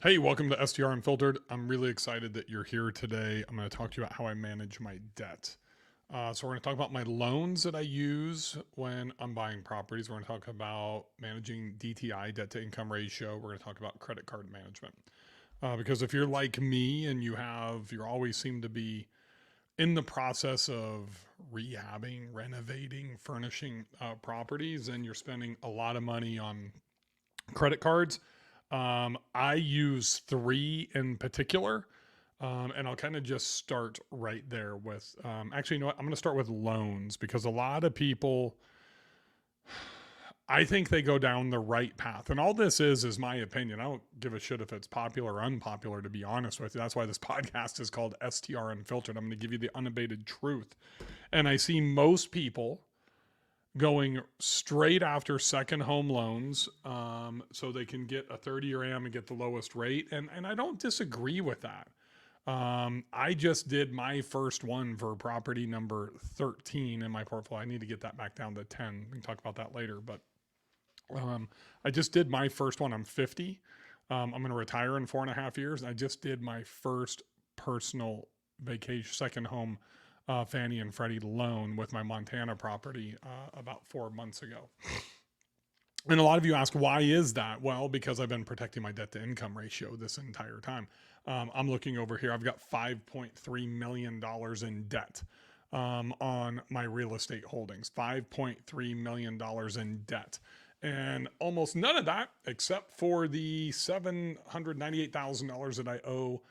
Hey, welcome to STR Unfiltered. I'm really excited that you're here today. I'm going to talk to you about how I manage my debt. So, we're going to talk about my loans that I use when I'm buying properties. We're going to talk about managing DTI, debt to income ratio. We're going to talk about credit card management. Because if you're like me and you always seem to be in the process of rehabbing, renovating, furnishing properties, and you're spending a lot of money on credit cards. I use three in particular, and I'll kind of just start right there with. Actually, you know what? I'm going to start with loans because a lot of people, I think they go down the right path, and all this is my opinion. I don't give a shit if it's popular or unpopular. To be honest with you, that's why this podcast is called STR Unfiltered. I'm going to give you the unabated truth, and I see most people going straight after second home loans, so they can get a 30-year AM and get the lowest rate. And I don't disagree with that. I just did my first one for property number 13 in my portfolio. I need to get that back down to 10. We can talk about that later. But I just did my first one. I'm 50. I'm going to retire in 4.5 years. I just did my first personal vacation, second home Fannie and Freddie loan with my Montana property about 4 months ago. And a lot of you ask, why is that? Well, because I've been protecting my debt to income ratio this entire time. I'm looking over here. I've got $5.3 million in debt on my real estate holdings. $5.3 million in debt. And almost none of that, except for the $798,000 that I owe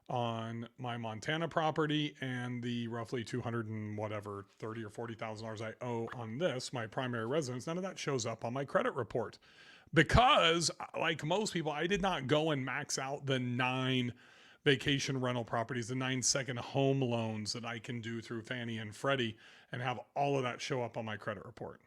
on my Montana property and the roughly 200 and whatever, 30 or $40,000 I owe on this, my primary residence, none of that shows up on my credit report. Because, like most people, I did not go and max out the 9 vacation rental properties, the 9 second home loans that I can do through Fannie and Freddie and have all of that show up on my credit report.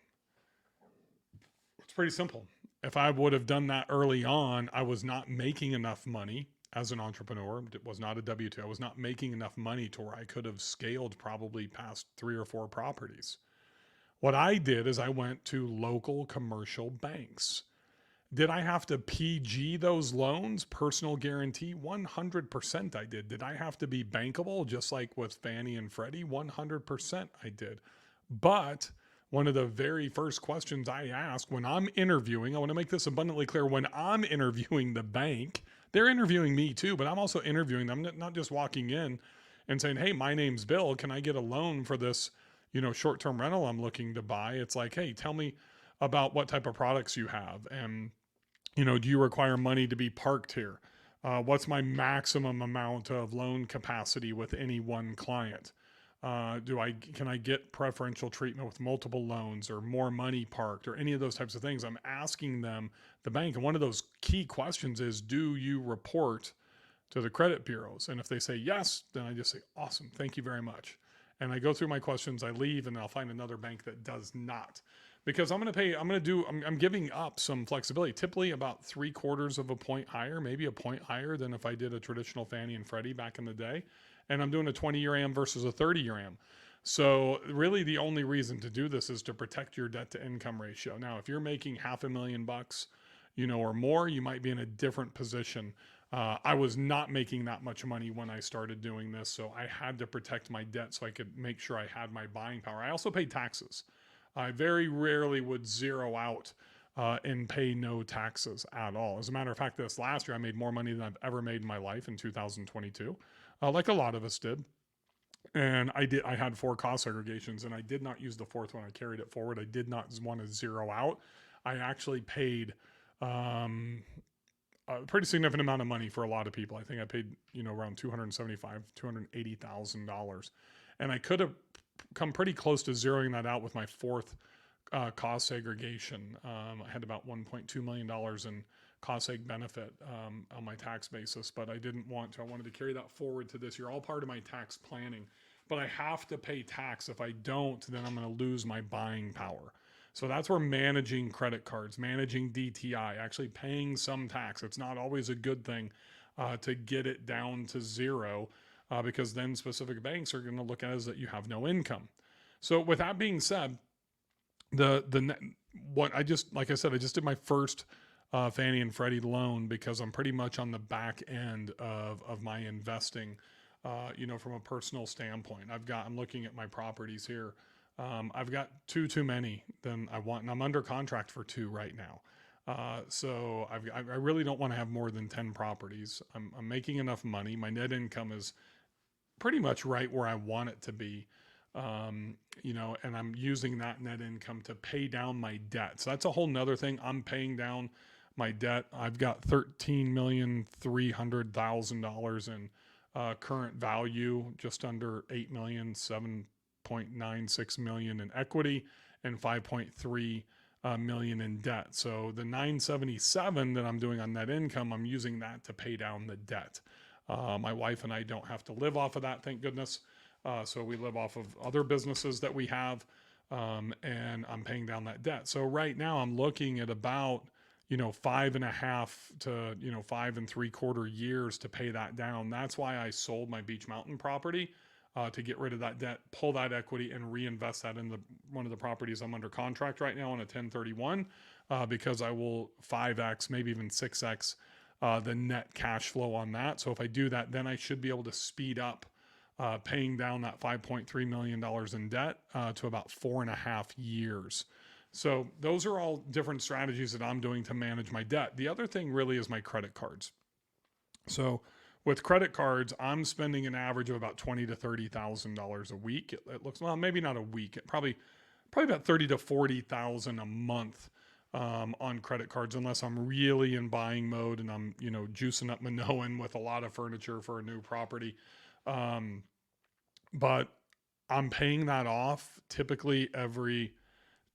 It's pretty simple. If I would have done that early on, I was not making enough money as an entrepreneur. It was not a W 2. I was not making enough money to where I could have scaled probably past 3 or 4 properties. What I did is I went to local commercial banks. Did I have to PG those loans, personal guarantee? 100% I did. Did I have to be bankable just like with Fannie and Freddie? 100% I did. But one of the very first questions I ask when I'm interviewing, I want to make this abundantly clear, when I'm interviewing the bank, they're interviewing me too, but I'm also interviewing them, not just walking in and saying, hey, my name's Bill. Can I get a loan for this, short-term rental I'm looking to buy? It's like, hey, tell me about what type of products you have. And, do you require money to be parked here? What's my maximum amount of loan capacity with any one client? Can I get preferential treatment with multiple loans or more money parked or any of those types of things? I'm asking them, the bank, and one of those key questions is, do you report to the credit bureaus? And if they say yes, then I just say, awesome, thank you very much. And I go through my questions, I leave, and I'll find another bank that does not. Because I'm giving up some flexibility, typically about 3/4 of a point higher, maybe a point higher than if I did a traditional Fannie and Freddie back in the day. And I'm doing a 20-year AM versus a 30-year AM. So really the only reason to do this is to protect your debt to income ratio. Now, if you're making $500,000, or more, you might be in a different position. I was not making that much money when I started doing this, so I had to protect my debt so I could make sure I had my buying power. I also paid taxes. I very rarely would zero out and pay no taxes at all. As a matter of fact, this last year I made more money than I've ever made in my life in 2022, like a lot of us did. And I had 4 cost segregations, and I did not use the fourth one. I carried it forward. I did not want to zero out. I actually paid a pretty significant amount of money for a lot of people. I think I paid, around $280,000. And I could have come pretty close to zeroing that out with my fourth cost segregation. I had about $1.2 million in cost seg benefit on my tax basis, but I didn't want to. I wanted to carry that forward to this year, all part of my tax planning. But I have to pay tax. If I don't, then I'm going to lose my buying power. So that's where managing credit cards, managing DTI, actually paying some tax. It's not always a good thing to get it down to zero because then specific banks are going to look at it as that you have no income. So with that being said, what I just, like I said, I just did my first Fannie and Freddie loan because I'm pretty much on the back end of my investing. From a personal standpoint, I'm looking at my properties here. I've got two too many than I want, and I'm under contract for two right now. I really don't want to have more than 10 properties. I'm making enough money. My net income is pretty much right where I want it to be. And I'm using that net income to pay down my debt. So that's a whole nother thing. I'm paying down my debt. I've got $13,300,000 in current value, just under 8 million, 7.96 million in equity, and 5.3 million in debt. So the 977 that I'm doing on net income, I'm using that to pay down the debt. My wife and I don't have to live off of that, thank goodness. So we live off of other businesses that we have, and I'm paying down that debt. So right now I'm looking at about 5.5 to 5.75 years to pay that down. That's why I sold my Beach Mountain property, to get rid of that debt, pull that equity, and reinvest that in one of the properties I'm under contract right now on a 1031, because I will 5x, maybe even 6x the net cash flow on that. So if I do that, then I should be able to speed up paying down that $5.3 million in debt to about 4.5 years. So those are all different strategies that I'm doing to manage my debt. The other thing really is my credit cards. So with credit cards, I'm spending an average of about $20,000 to $30,000 a week. It looks, well, maybe not a week, probably about 30 to 40,000 a month on credit cards, unless I'm really in buying mode and I'm juicing up Minoan with a lot of furniture for a new property. But I'm paying that off typically every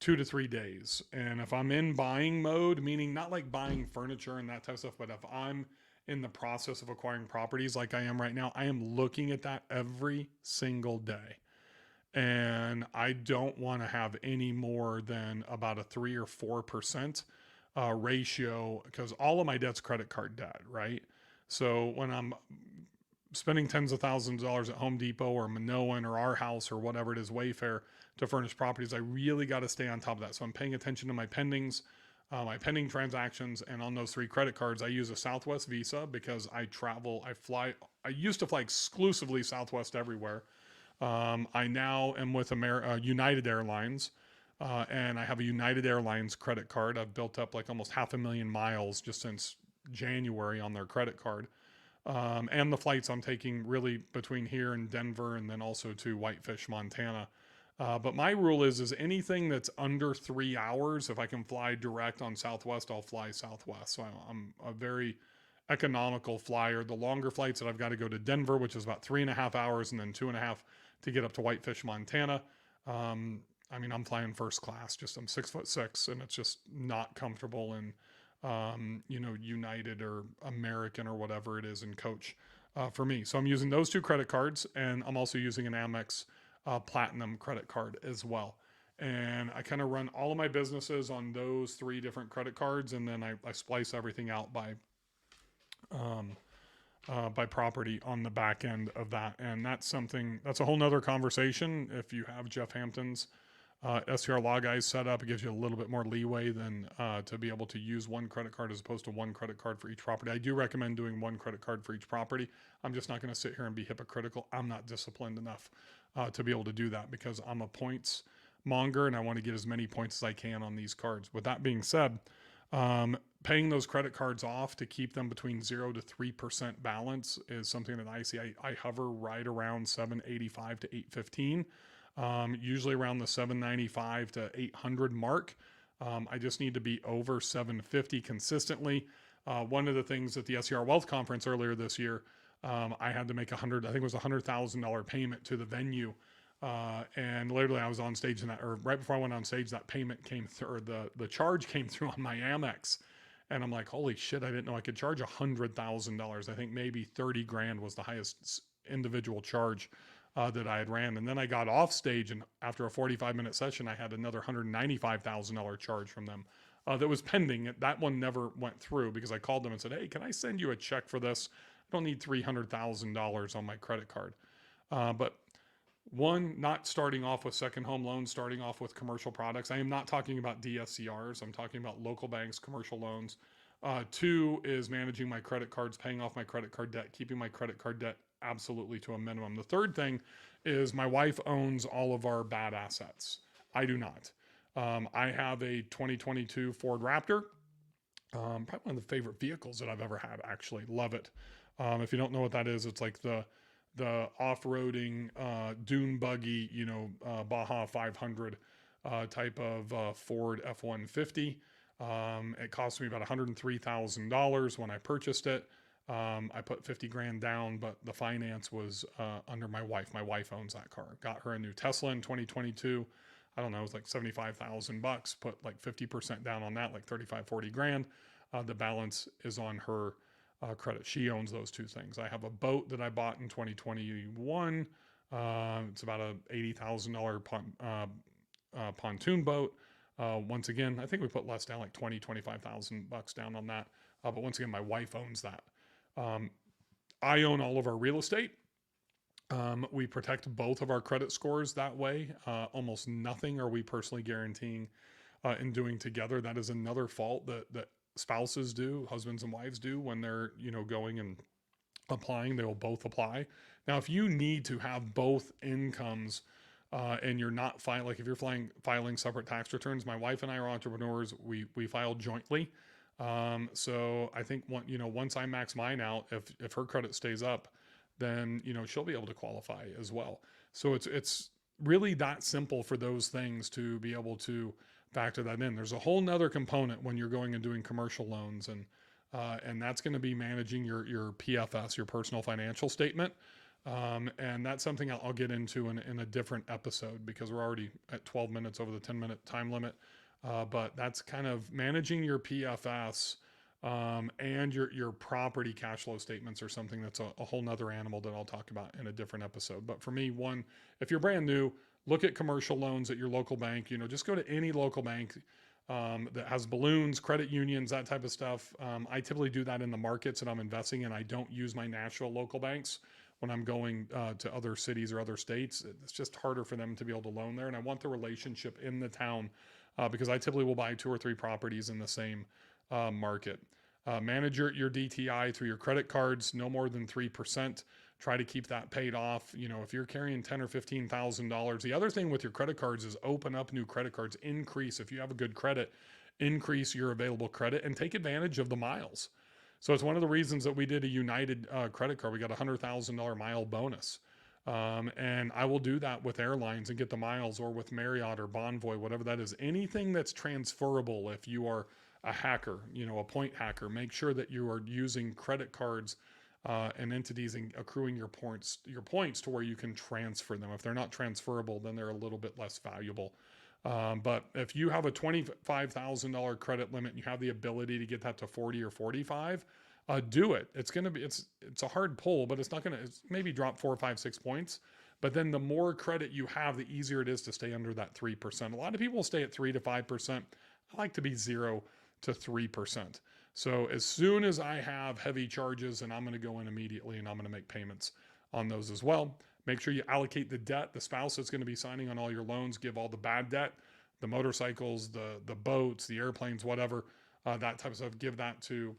2 to 3 days. And if I'm in buying mode, meaning not like buying furniture and that type of stuff, but if I'm in the process of acquiring properties like I am right now, I am looking at that every single day. And I don't want to have any more than about a 3 or 4% ratio, because all of my debt's credit card debt, right? So when I'm spending tens of thousands of dollars at Home Depot or Minoan or Our House or whatever it is, Wayfair, to furnish properties, I really got to stay on top of that. So I'm paying attention to my pendings, my pending transactions, and on those 3 credit cards, I use a Southwest Visa because I fly. I used to fly exclusively Southwest everywhere. I now am with United Airlines, and I have a United Airlines credit card. I've built up like almost 500,000 miles just since January on their credit card. And the flights I'm taking really between here and Denver, and then also to Whitefish, Montana. But my rule is anything that's under 3 hours, if I can fly direct on Southwest, I'll fly Southwest. So I'm a very economical flyer. The longer flights that I've got to go to Denver, which is about 3.5 hours, and then 2.5 to get up to Whitefish, Montana. I'm flying first class. I'm 6'6", and it's just not comfortable in, United or American or whatever it is in coach for me. So I'm using those 2 credit cards, and I'm also using an Amex Platinum credit card as well. And I kind of run all of my businesses on those 3 different credit cards, and then I splice everything out by property on the back end of that. And that's a whole nother conversation. If you have Jeff Hampton's STR Law Guys set up, it gives you a little bit more leeway than to be able to use one credit card as opposed to one credit card for each property. I do recommend doing one credit card for each property. I'm just not going to sit here and be hypocritical. I'm not disciplined enough to be able to do that, because I'm a points monger and I want to get as many points as I can on these cards. With that being said, paying those credit cards off to keep them between 0 to 3% balance is something that I see. I hover right around 785 to 815, usually around the 795 to 800 mark. I just need to be over 750 consistently. One of the things at the SCR Wealth Conference earlier this year, I had to make $100,000 payment to the venue. And literally I was on stage or right before I went on stage, that payment came through, or the charge came through on my Amex. And I'm like, holy shit, I didn't know I could charge $100,000. I think maybe 30 grand was the highest individual charge that I had ran. And then I got off stage, and after a 45-minute session, I had another $195,000 charge from them that was pending. That one never went through because I called them and said, hey, can I send you a check for this? I don't need $300,000 on my credit card. But one, not starting off with second home loans, starting off with commercial products. I am not talking about DSCRs. I'm talking about local banks, commercial loans, Two is managing my credit cards, paying off my credit card debt, keeping my credit card debt absolutely to a minimum. The third thing is my wife owns all of our bad assets. I do not. I have a 2022 Ford Raptor. Probably one of the favorite vehicles that I've ever had. Actually, love it. If you don't know what that is, it's like the off-roading dune buggy, Baja 500 type of Ford F-150. It cost me about $103,000 when I purchased it. I put 50 grand down, but the finance was under my wife. My wife owns that car. Got her a new Tesla in 2022. I don't know, it was like 75,000 bucks. Put like 50% down on that, like 35, 40 grand. The balance is on her credit. She owns those two things. I have a boat that I bought in 2021. It's about a $80,000 pontoon boat. Once again, I think we put less down, like 20, 25,000 bucks down on that. But once again, my wife owns that. I own all of our real estate. We protect both of our credit scores that way. Almost nothing are we personally guaranteeing in doing together. That is another fault that spouses do, husbands and wives do when they're, going and applying. They will both apply. Now, if you need to have both incomes and you're not filing, like if you're filing separate tax returns, my wife and I are entrepreneurs. We file jointly. So I think once I max mine out, if her credit stays up, then she'll be able to qualify as well. So it's really that simple for those things to be able to factor that in. There's a whole nother component when you're going and doing commercial loans, and that's going to be managing your PFS, your personal financial statement. And that's something I'll get into in a different episode because we're already at 12 minutes over the 10-minute time limit. But that's kind of managing your PFS and your property cash flow statements are something that's a whole nother animal that I'll talk about in a different episode. But for me, one, if you're brand new, look at commercial loans at your local bank. Just go to any local bank that has balloons, credit unions, that type of stuff. I typically do that in the markets that I'm investing in. I don't use my national local banks when I'm going to other cities or other states. It's just harder for them to be able to loan there. And I want the relationship in the town because I typically will buy 2 or 3 properties in the same market. Manage your DTI through your credit cards, no more than 3%. Try to keep that paid off. If you're carrying $10,000 or $15,000, the other thing with your credit cards is open up new credit cards, increase, if you have a good credit, increase your available credit and take advantage of the miles. So it's one of the reasons that we did a United credit card. We got a $100,000 mile bonus. And I will do that with airlines and get the miles, or with Marriott or Bonvoy, whatever that is. Anything that's transferable, if you are a hacker, a point hacker, make sure that you are using credit cards and entities and accruing your points to where you can transfer them. If they're not transferable, then they're a little bit less valuable. But if you have a $25,000 credit limit and you have the ability to get that to 40 or 45, do it. It's a hard pull, but it's maybe drop 4, 5, 6 points. But then the more credit you have, the easier it is to stay under that 3%. A lot of people stay at 3 to 5%. I like to be 0 to 3%. So as soon as I have heavy charges, and I'm going to go in immediately and I'm going to make payments on those as well. Make sure you allocate the debt. The spouse that's going to be signing on all your loans, give all the bad debt, the motorcycles, the boats, the airplanes, whatever, that type of stuff. Give that to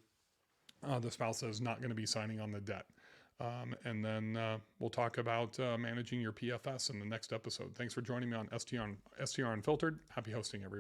the spouse that is not going to be signing on the debt. And then we'll talk about managing your PFS in the next episode. Thanks for joining me on STR Unfiltered. Happy hosting, everybody.